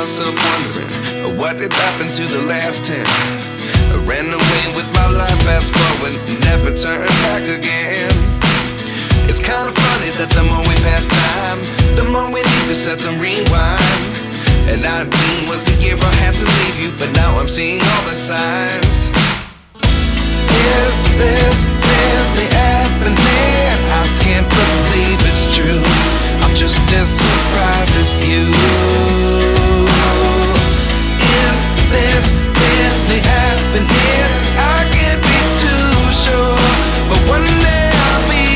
myself wondering, what did happen to the last 10? I ran away with my life, fast forward, never turn back again. It's kinda funny that the more we pass time, the more we need to set the rewind. And 19 was the year I had to leave you, but now I'm seeing all the signs. Is this really happening? I can't believe it's true. I'm just as surprised as you. Is this really happening? I can't be too sure, but one day I'll be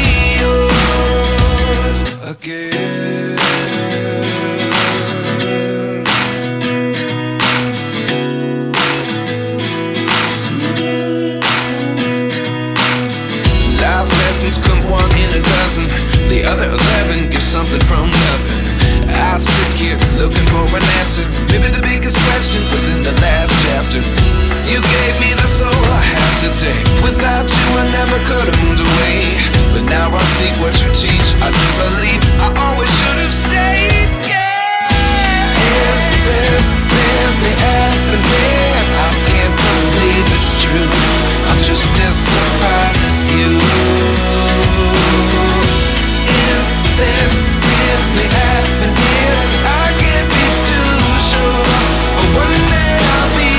yours again. Life lessons come one in a dozen. The other 11 give something from nothing. I sit here looking for an answer. Maybe the biggest question was in the last chapter. You gave me the soul I have today. Without you I never could have moved away. But now I see what you teach. I do believe I always should have stayed. Yeah. Is this really happening? I can't believe it's true. I'm just as surprised as you. Is this really happening? I can't be too sure, but one day I'll be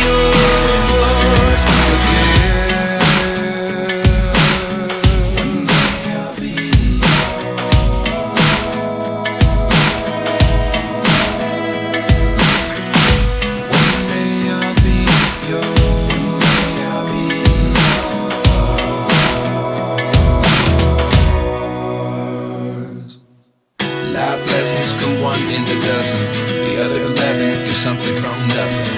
yours again. One day I'll be yours. One day I'll be yours. I'll be yours. Life lessons come one in a dozen. The other 11 give something from nothing.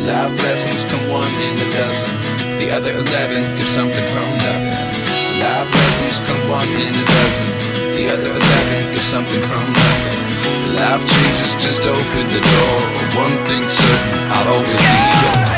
Life lessons come one in a dozen. The other 11 give something from nothing. Life lessons come one in a dozen. The other 11 give something from nothing. Life changes just open the door. One thing's certain, I'll always be yours.